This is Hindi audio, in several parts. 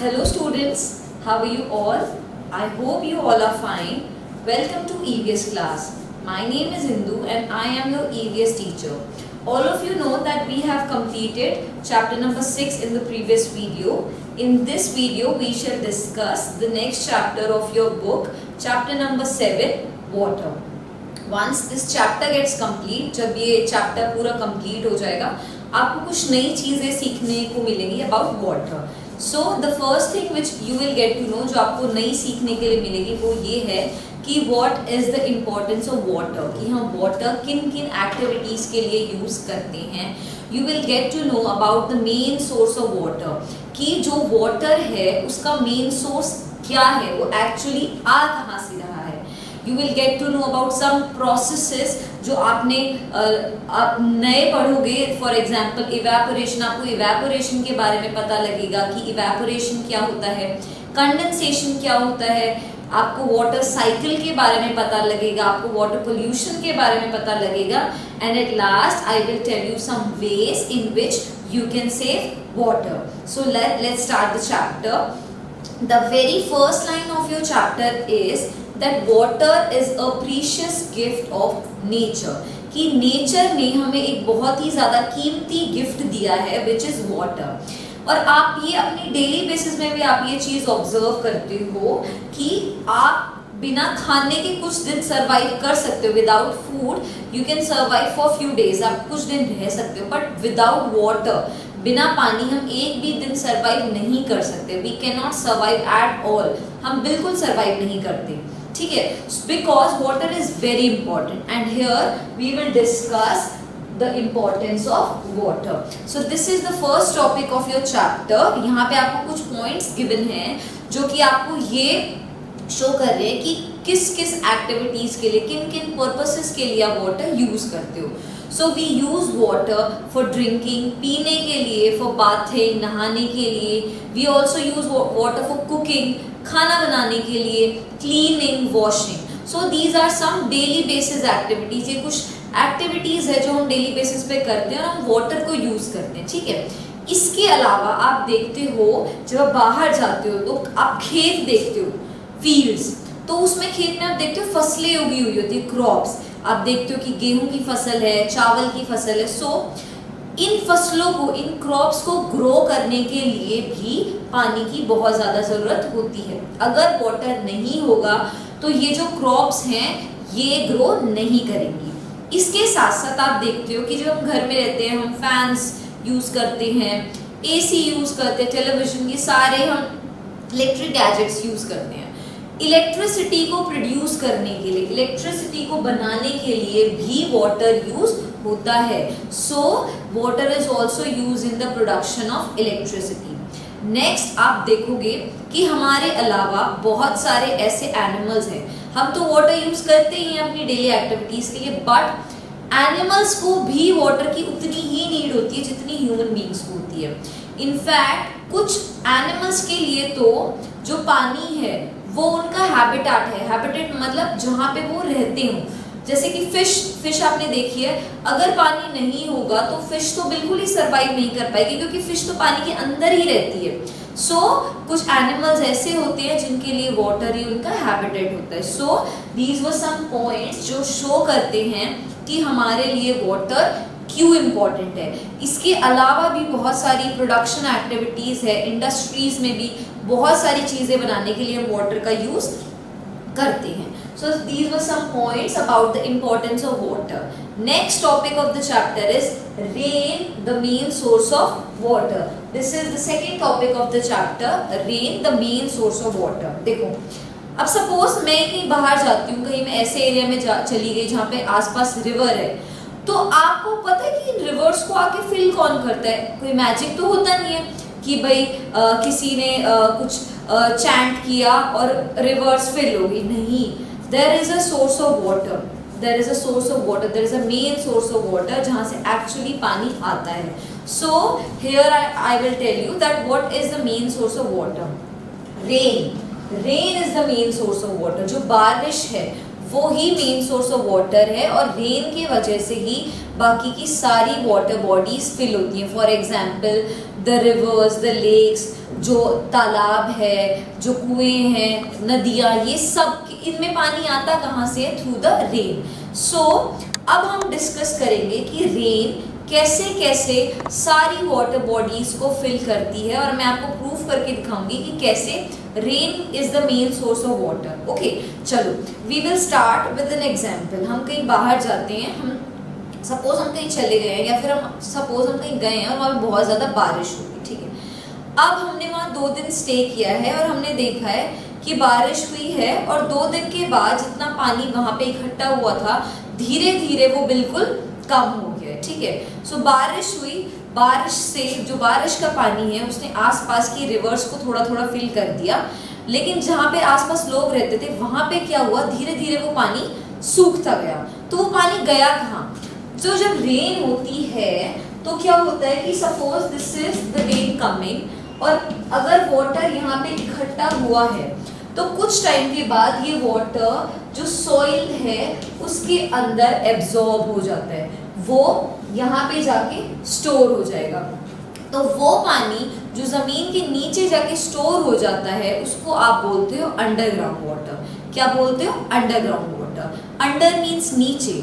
Hello students, how are you all? I hope you all are fine. Welcome to EVS class. My name is Indu and I am your EVS teacher. All of you know that we have completed chapter number 6 in the previous video. In this video we shall discuss the next chapter of your book, chapter number 7, water. Once this chapter gets complete, जब ये chapter पूरा complete हो जाएगा, आपको कुछ नई चीज़ें सीखने को मिलेंगी about water. So the first thing which you will get to know, जो आपको नई सीखने के लिए मिलेगी वो ये है कि what is the importance of water, कि हम water किन किन activities के लिए use करते हैं. You will get to know about the main source of water, कि जो water है उसका main source क्या है, वो actually आ कहाँ से रहा है. You will get to know about some processes जो आपने आप नए पढ़ोगे. फॉर एग्जाम्पल इवेपोरेशन, आपको इवेपोरेशन के बारे में पता लगेगा कि इवेपोरेशन क्या होता है, कंडेंसेशन क्या होता है, आपको वाटर साइकिल के बारे में पता लगेगा, आपको वाटर पोल्यूशन के बारे में पता लगेगा. And at last I will tell you some ways in which you can save water. So let's start the chapter. The very first line of your chapter is that water is a precious gift of nature, कि नेचर ने हमें एक बहुत ही ज़्यादा कीमती गिफ्ट दिया है which is water. और आप ये अपनी डेली बेसिस में भी आप ये चीज़ ऑब्जर्व करते हो कि आप बिना खाने के कुछ दिन सर्वाइव कर सकते हो. Without food you can survive for few days, आप कुछ दिन रह सकते हो, बट विदाउट वाटर, बिना पानी हम एक भी दिन सर्वाइव नहीं कर सकते. We can not survive at all, हम बिल्कुल सर्वाइव नहीं करते. ठीक है, because water is very important and here we will discuss the importance of water. So this is the first topic of your chapter. यहाँ पे आपको कुछ पॉइंट्स गिवन हैं जो कि आपको ये शो कर रहे हैं कि किस किस एक्टिविटीज के लिए, किन किन पर्पसेस के लिए आप वाटर यूज करते हो. So we use water for drinking, पीने के लिए, फॉर बाथिंग, नहाने के लिए. We also use water for cooking, खाना बनाने के लिए, cleaning, washing. So these are some daily basis activities. ये कुछ एक्टिविटीज है जो हम डेली बेसिस पे करते हैं और हम वाटर को यूज करते हैं. ठीक है, इसके अलावा आप देखते हो जब आप बाहर जाते हो तो आप खेत देखते हो, फील्ड्स, तो उसमें खेत में आप देखते हो फसलें उगी हुई होती है, क्रॉप्स. आप देखते हो कि गेहूं की फसल है, चावल की फसल है. सो इन फसलों को, इन क्रॉप्स को ग्रो करने के लिए भी पानी की बहुत ज़्यादा ज़रूरत होती है. अगर वाटर नहीं होगा तो ये जो क्रॉप्स हैं ये ग्रो नहीं करेंगी. इसके साथ साथ आप देखते हो कि जब हम घर में रहते हैं हम फैंस यूज़ करते हैं, एसी यूज़ करते हैं, टेलीविजन, ये सारे हम इलेक्ट्रिक गैजेट्स यूज़ करते हैं. इलेक्ट्रिसिटी को प्रोड्यूस करने के लिए, इलेक्ट्रिसिटी को बनाने के लिए भी वाटर यूज होता है. So water is also use in the production of electricity. Next आप देखोगे कि हमारे अलावा बहुत सारे ऐसे एनिमल्स हैं, हम तो वाटर यूज करते ही हैं अपनी डेली एक्टिविटीज के लिए, बट एनिमल्स को भी वाटर की उतनी ही नीड होती है जितनी ह्यूमन बींग्स को होती है. इनफैक्ट कुछ एनिमल्स के लिए तो जो पानी है वो उनका हैबिटेट है. हैबिटेट मतलब जहाँ पे वो रहते हो. जैसे कि फिश आपने देखी है, अगर पानी नहीं होगा तो फिश तो बिल्कुल ही सर्वाइव नहीं कर पाएगी क्योंकि फिश तो पानी के अंदर ही रहती है. सो कुछ एनिमल्स ऐसे होते हैं जिनके लिए वाटर ही उनका हैबिटेट होता है. So these were some points जो शो करते हैं कि हमारे लिए वाटर क्यों इम्पॉर्टेंट है. इसके अलावा भी बहुत सारी प्रोडक्शन एक्टिविटीज़ है, इंडस्ट्रीज में भी बहुत सारी चीज़ें बनाने के लिए हम वाटर का यूज़ करते हैं. So these were some points about the importance of water. Next topic of the chapter is rain, the main source of water. This is the second topic of the chapter, rain, the main source of water. देखो, अब सपोज मैं कहीं बाहर जाती हूँ, कहीं मैं ऐसे एरिया में चली गई जहाँ पे आसपास रिवर है, तो आपको पता है कि इन रिवर्स को आके फिल कौन करता है. कोई मैजिक तो होता नहीं है कि भाई किसी ने कुछ चैंट किया और रिवर्स फिल हो गई. नहीं, there is a source of water, there is a source of water, there is a main source of water जहाँ से एक्चुअली पानी आता है. So here I will tell you that what is the main source of water. Rain, rain is the main source of water. जो बारिश है वो ही मेन सोर्स ऑफ वाटर है और रेन की वजह से ही बाकी की सारी वाटर बॉडीज फिल होती हैं. For example the rivers, the lakes, जो तालाब है, जो कुएं हैं, नदियाँ, ये सब इनमें पानी आता कहाँ से है? Through the rain. सो अब हम डिस्कस करेंगे कि रेन कैसे कैसे सारी वाटर बॉडीज को फिल करती है, और मैं आपको प्रूफ करके दिखाऊंगी कि कैसे rain is the main source of water. Okay, चलो we will start with an example. हम कहीं बाहर जाते हैं, हम सपोज हम कहीं चले गए हैं, या फिर हम सपोज हम कहीं गए हैं और वहाँ पे बहुत ज़्यादा बारिश होगी, ठीक है। अब हमने वहाँ 2 दिन स्टे किया है और हमने देखा है कि बारिश हुई है, और 2 दिन के बाद जितना पानी वहाँ पे इकट्ठा हुआ था धीरे धीरे वो बिल्कुल कम हो गया है, ठीक है। सो बारिश हुई, बारिश से जो बारिश का पानी है उसने आसपास की रिवर्स को थोड़ा थोड़ा फिल कर दिया, लेकिन जहाँ पे आसपास लोग रहते थे वहाँ पे क्या हुआ, धीरे धीरे वो पानी सूखता गया। तो वो पानी गया कहाँ? तो जब रेन होती है तो क्या होता है कि suppose this is the rain coming, और अगर वाटर यहाँ पे इकट्ठा हुआ है तो कुछ टाइम के बाद ये वाटर जो सॉइल है उसके अंदर एब्जॉर्ब हो जाता है, वो यहाँ पे जाके स्टोर हो जाएगा। तो वो पानी जो जमीन के नीचे जाके स्टोर हो जाता है उसको आप बोलते हो अंडरग्राउंड वाटर। क्या बोलते हो? Underground water. अंडर मीन्स नीचे,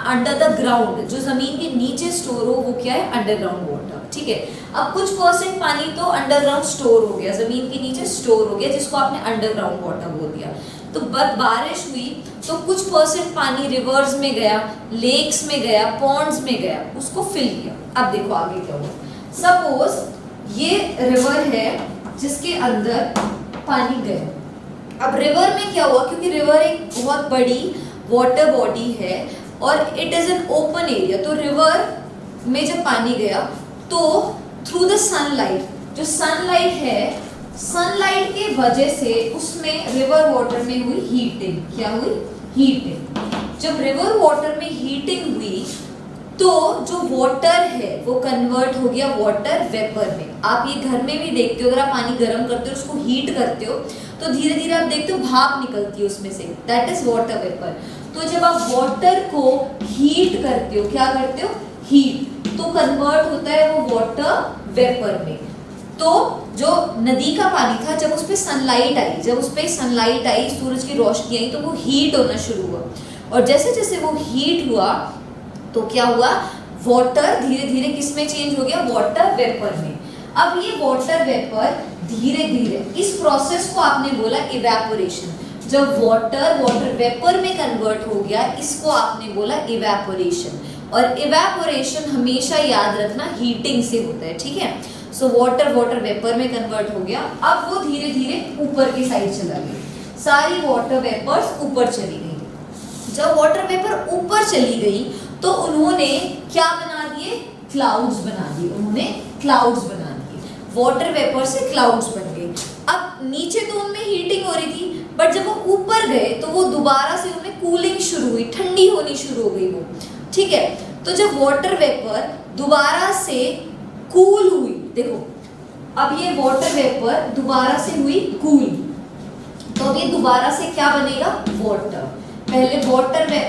अंडर द ग्राउंड, जो जमीन के नीचे स्टोर हो वो क्या है? अंडरग्राउंड वाटर, ठीक है। अब कुछ परसेंट पानी तो अंडरग्राउंड स्टोर हो गया, जमीन के नीचे स्टोर हो गया, जिसको आपने अंडरग्राउंड वाटर बोल दिया। तो बारिश हुई तो कुछ परसेंट पानी रिवर्स में गया, लेक्स में गया, पॉन्ड्स में गया, उसको फिल किया। अब देखो आगे क्या हुआ। सपोज ये रिवर है जिसके अंदर पानी गया। अब रिवर में क्या हुआ, क्योंकि रिवर एक बहुत बड़ी वाटर बॉडी है और it is an open area, तो रिवर में जब पानी गया तो थ्रू द सनलाइट, जो सनलाइट है, सनलाइट के वजह से उसमें रिवर वाटर में हुई हीटिंग। क्या हुई? हीटिंग। जब रिवर वाटर में हीटिंग हुई तो जो वाटर है वो कन्वर्ट हो गया वाटर वेपर में। आप ये घर में भी देखते हो, अगर आप पानी गर्म करते हो उसको हीट करते हो तो धीरे धीरे आप देखते हो भाप निकलती है उसमें से, दैट इज वाटर वेपर। तो जब आप वाटर को हीट करते हो, क्या करते हो? हीट, तो कन्वर्ट होता है वो वाटर वेपर में। तो जो नदी का पानी था, जब उस पर सनलाइट आई, जब उस पर सनलाइट आई, सूरज की रोशनी आई, तो वो हीट होना शुरू हुआ, और जैसे जैसे वो हीट हुआ तो क्या हुआ, वाटर धीरे धीरे किस में चेंज हो गया? वाटर वेपर में। अब ये वाटर वेपर धीरे धीरे, इस प्रोसेस को आपने बोला इवेपोरेशन। जब वाटर वेपर में कन्वर्ट हो गया, इसको आपने बोला इवेपोरेशन। और इवेपोरेशन हमेशा याद रखना हीटिंग से होता है, ठीक है। सो वाटर वेपर में कन्वर्ट हो गया, अब वो धीरे धीरे ऊपर की साइड चला गया, सारी वाटर वेपर्स ऊपर चली गई। जब वाटर वेपर ऊपर चली गई तो उन्होंने क्या बना दिए? क्लाउड्स बना दिए, उन्होंने क्लाउड्स बना दिए, वाटर वेपर से क्लाउड्स बन गए। अब नीचे तो उनमें हीटिंग हो रही थी, बट जब वो ऊपर गए तो वो दोबारा से उनमें कूलिंग शुरू हुई, ठंडी होनी शुरू हो गई वो, ठीक है। तो जब वाटर वेपर दोबारा से कूल हुई, देखो अब ये वाटर वेपर दोबारा से हुई कूल, तो अब ये दोबारा से क्या बनेगा? वाटर। पहले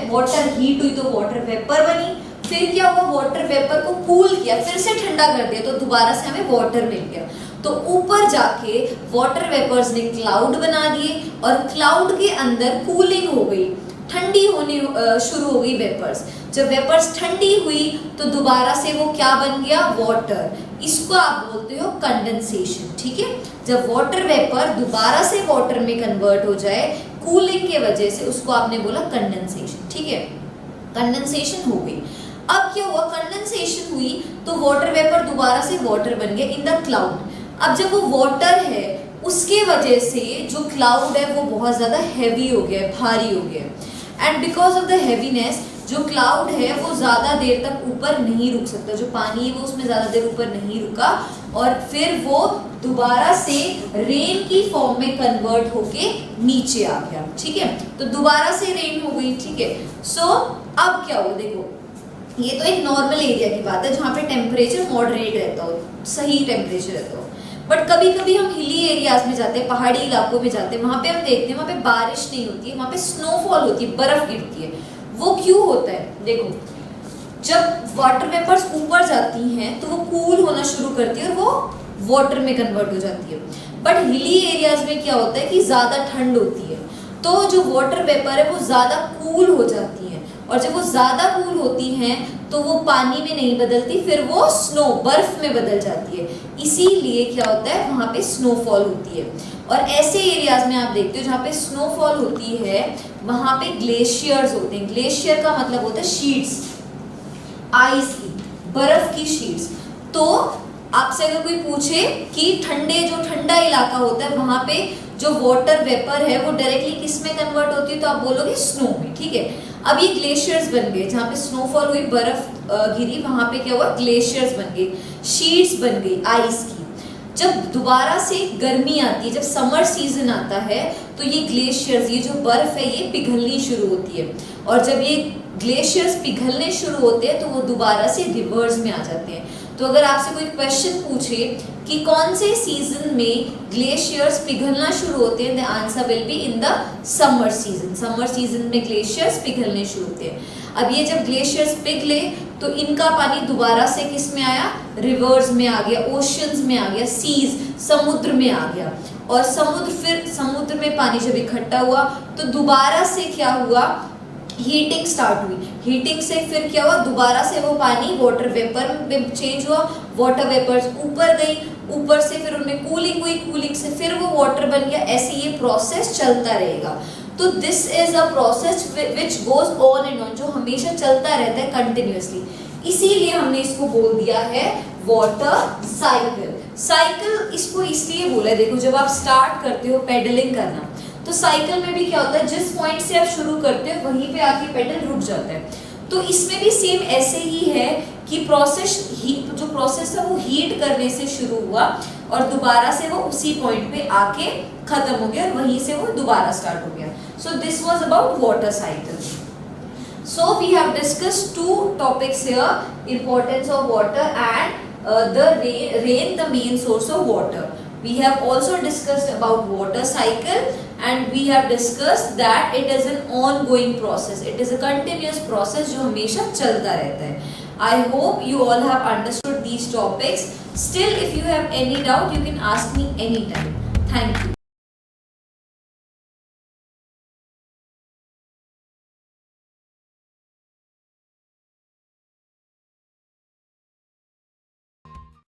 वाटर हीट हुई तो वाटर वेपर बनी, फिर क्या हुआ? वाटर वेपर को कूल किया, फिर से ठंडा कर दिया, तो दोबारा से हमें वाटर मिल गया। तो ऊपर जाके वाटर वेपर्स ने क्लाउड बना दिए, और क्लाउड के अंदर कूलिंग हो गई, ठंडी होनी शुरू हो गई वेपर्स। जब वेपर्स ठंडी हुई तो दोबारा से वो क्या बन गया? वाटर। इसको आप बोलते हो कंडेंसेशन, ठीक है। जब वाटर वेपर दोबारा से वाटर में कन्वर्ट हो जाए कूलिंग के वजह से, उसको आपने बोला कंडेंसेशन, ठीक है। कंडेंसेशन हो गई। अब क्या हुआ? कंडेंसेशन हुई तो वाटर वेपर दोबारा से वाटर बन गया इन द क्लाउड। अब जब वो वाटर है उसके वजह से जो क्लाउड है वो बहुत ज़्यादा हैवी हो गया, भारी हो गया, and because of the heaviness जो क्लाउड है वो ज़्यादा देर तक ऊपर नहीं रुक सकता, जो पानी है वो उसमें ज़्यादा देर ऊपर नहीं रुका, और फिर वो दोबारा से रेन की फॉर्म में कन्वर्ट होके नीचे आ गया, ठीक है। तो दोबारा से रेन हो गई, ठीक है। सो अब क्या हुआ? देखो ये तो एक नॉर्मल एरिया की बात है जहाँ पे टेम्परेचर मॉडरेट रहता हो, सही टेम्परेचर रहता हो, बट कभी कभी हम हिली एरियाज में जाते हैं, पहाड़ी इलाकों में जाते हैं, वहाँ पे हम देखते हैं वहाँ पे बारिश नहीं होती है, वहाँ पे स्नोफॉल होती है, बर्फ गिरती है। वो क्यों होता है? देखो जब वाटर वेपर्स ऊपर जाती हैं तो वो कूल होना शुरू करती है और वो वाटर में कन्वर्ट हो जाती है। बट हिली एरियाज में क्या होता है कि ज़्यादा ठंड होती है, तो जो वाटर वेपर है वो ज़्यादा कूल हो जाती है, और जब वो ज़्यादा कूल होती हैं तो वो पानी में नहीं बदलती, फिर वो स्नो बर्फ में बदल जाती है। इसीलिए क्या होता है वहाँ पे स्नोफॉल होती है। और ऐसे एरियाज में आप देखते हो जहाँ पे स्नोफॉल होती है वहाँ पे ग्लेशियर्स होते हैं। ग्लेशियर का मतलब होता है शीट्स, आइस की, बर्फ की शीट्स। तो आपसे अगर कोई पूछे कि जो ठंडा इलाका होता है वहाँ पे जो वाटर वेपर है वो डायरेक्टली किस में कन्वर्ट होती है, तो आप बोलोगे स्नो में, ठीक है। अब ये ग्लेशियर्स बन गए, जहाँ पे स्नोफॉल हुई, बर्फ गिरी, वहाँ पे क्या हुआ, ग्लेशियर्स बन गए, शीट्स बन गई आइस की। जब दोबारा से गर्मी आती है, जब समर सीजन आता है, तो ये ग्लेशियर्स, ये जो बर्फ है ये पिघलनी शुरू होती है, और जब ये ग्लेशियर्स पिघलने शुरू होते हैं तो वो दोबारा से रिवर्स में आ जाते हैं। तो अगर आपसे कोई क्वेश्चन पूछे कि कौन से सीजन में ग्लेशियर्स पिघलना शुरू होते हैं, the answer will be in the summer season. Summer season में ग्लेशियर्स पिघलने शुरू होते हैं। अब ये जब ग्लेशियर्स पिघले तो इनका पानी दोबारा से किस में आया, रिवर्स में आ गया, ओशंस में आ गया, सीज, समुद्र में आ गया। और समुद्र में पानी जब इकट्ठा हुआ तो दोबारा से क्या हुआ, हीटिंग स्टार्ट हुई। हीटिंग से फिर क्या हुआ, दोबारा से वो पानी वाटर वेपर में चेंज हुआ, वाटर वेपर्स ऊपर गई, ऊपर से फिर उनमें कूलिंग हुई, कूलिंग से फिर वो वाटर बन गया। ऐसे ये प्रोसेस चलता रहेगा। तो this is a process which goes on and on, जो हमेशा चलता रहता है कंटिन्यूअसली। इसीलिए हमने इसको बोल दिया है वाटर साइकिल। साइकिल इसको इसलिए बोला है, देखो जब आप स्टार्ट करते हो पेडलिंग करना, तो साइकिल में भी क्या होता है, जिस पॉइंट से आप शुरू करते हो वहीं पे आके पेडल रुक जाता है। तो इसमें भी सेम ऐसे ही है कि जो प्रोसेस है वो हीट करने से शुरू हुआ और दोबारा से वो उसी पॉइंट पे आके खत्म हो गया, और वहीं से वो दोबारा स्टार्ट हो गया। So this was about water cycle. So we have discussed two topics here: importance of water and the rain, the main source of water. We have also discussed about water cycle, and we have discussed that it is an ongoing process. It is a continuous process जो हमेशा चलता रहता है. I hope you all have understood these topics. Still, if you have any doubt, you can ask me anytime. Thank you.